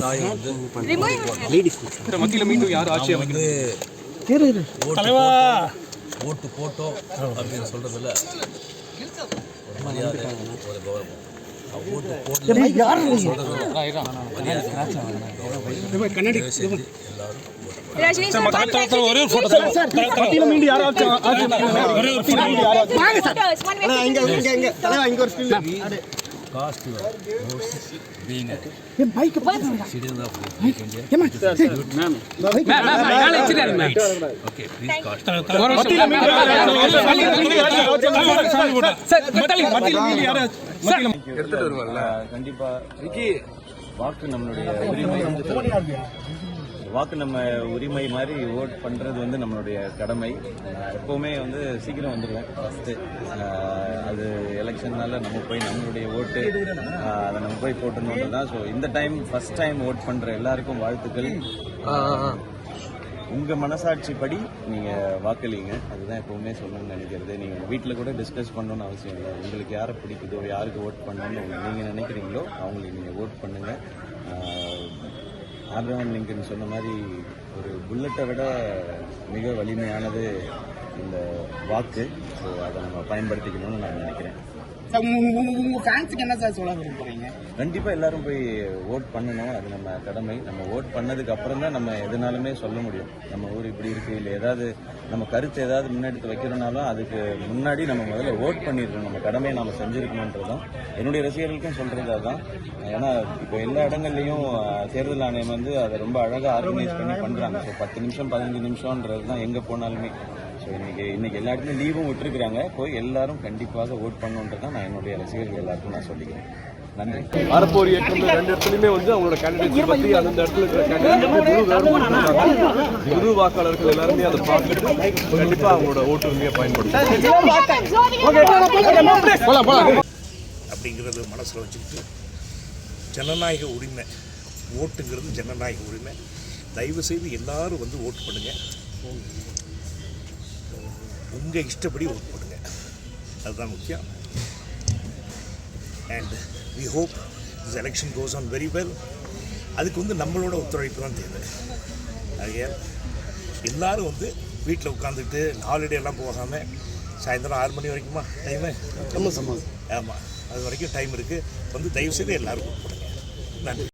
தாய் வந்து மத்தியில் மீண்டும் யார் ஆட்சி அமைக்கிறது ஓட்டு போட்டோம் அப்படின்னு சொல்றதுல ஒரு மரியாதை ஒரு கௌரவம். ஓட்டு போட்டு cost your votes being a citizen of India. Okay, please cost. கண்டிப்பா வாக்கு நம்மளுடைய உரிமை, வாக்கு நம்ம உரிமை மாதிரி ஓட் பண்ணுறது வந்து நம்மளுடைய கடமை. எப்போவுமே வந்து சீக்கிரம் வந்துடுவேன் ஃபஸ்ட்டு. அது எலெக்ஷன்னால நம்ம போய் நம்மளுடைய ஓட்டு அதை நம்ம போய் போட்டணுன்றது தான். ஸோ இந்த டைம் ஃபஸ்ட் டைம் ஓட் பண்ணுற எல்லாருக்கும் வாழ்த்துக்கள். உங்கள் மனசாட்சிப்படி நீங்கள் வாக்களிங்க, அதுதான் எப்போவுமே சொல்லணும்னு நினைக்கிறது. நீங்கள் வீட்டில் கூட டிஸ்கஸ் பண்ணணும்னு அவசியம் இல்லை. உங்களுக்கு யாரை பிடிக்குதோ, யாருக்கு ஓட் பண்ணணும்னு நீங்கள் நினைக்கிறீங்களோ அவங்களுக்கு நீங்கள் ஓட் பண்ணுங்கள். ஆப்ரஹாம் லிங்கன் சொன்ன மாதிரி ஒரு புல்லட்டை விட மிக வலிமையானது இந்த வாக்கு. ஸோ அதை நம்ம பயன்படுத்திக்கணும்னு நான் நினைக்கிறேன். உங்க ஃபேன்ஸுக்கு என்ன சார் சொல்ல விரும்புறீங்க? கண்டிப்பாக எல்லாரும் போய் ஓட் பண்ணணும், அது நம்ம கடமை. நம்ம ஓட் பண்ணதுக்கு அப்புறம் தான் நம்ம எதுனாலுமே சொல்ல முடியும். நம்ம ஊர் இப்படி இருக்கு, இல்லை ஏதாவது நம்ம கருத்து ஏதாவது முன்னெடுத்து வைக்கிறனாலும் அதுக்கு முன்னாடி நம்ம முதல்ல ஓட் பண்ணிடணும். நம்ம கடமையை நம்ம செஞ்சிருக்கணுன்றதும் என்னுடைய ரசிகர்களுக்கும் சொல்றது அதுதான். ஏன்னா இப்போ எல்லா இடங்கள்லையும் தேர்தல் ஆணையம் வந்து அதை ரொம்ப அழகாக ஆர்கனைஸ் பண்ணி பண்றாங்க. ஸோ 10 நிமிஷம் 15 நிமிஷம்ன்றது தான் எங்கே போனாலுமே. ஸோ இன்னைக்கு எல்லா இடத்துலையும் லீவும் விட்டுருக்குறாங்க. போய் எல்லாரும் கண்டிப்பாக ஓட் பண்ணணுன்றதான் நான் என்னுடைய ரசிகர்கள் எல்லாருக்கும் நான் சொல்லிக்கிறேன். நன்றி. வரப்போர் இயக்கம் 2 இடத்துலையுமே வந்து அவங்களோட கேண்டிடேட்ஸ் பற்றி அந்த இடத்துல இருக்கிற கேண்டிடேட் புது வாக்காளர்கள் எல்லாருமே அதை பார்த்துட்டு கண்டிப்பாக அவங்களோட ஓட்டு உரிமையை பயன்படுத்தும் அப்படிங்கிறது மனசில் வச்சுக்கிட்டு ஜனநாயக உரிமை, ஓட்டுங்கிறது ஜனநாயக உரிமை. தயவு செய்து எல்லாரும் வந்து ஓட்டு பண்ணுங்க, உங்கள் இஷ்டப்படி ஓட் பண்ணுங்க, அதுதான் முக்கியம். And we hope this election goes on very well. அதுக்கு வந்து நம்மளோட ஒத்துழைப்பு தான் தேவை. ஆகையால் எல்லோரும் வந்து வீட்டில் உட்காந்துட்டு ஹாலிடே எல்லாம் போகாமல் சாயந்தரம் 6 மணி வரைக்குமா டைமு? ஆமாம், அது வரைக்கும் டைம் இருக்குது. வந்து தயவுசெய்து எல்லோரும் ஓட் பண்ணுங்க. நன்றி.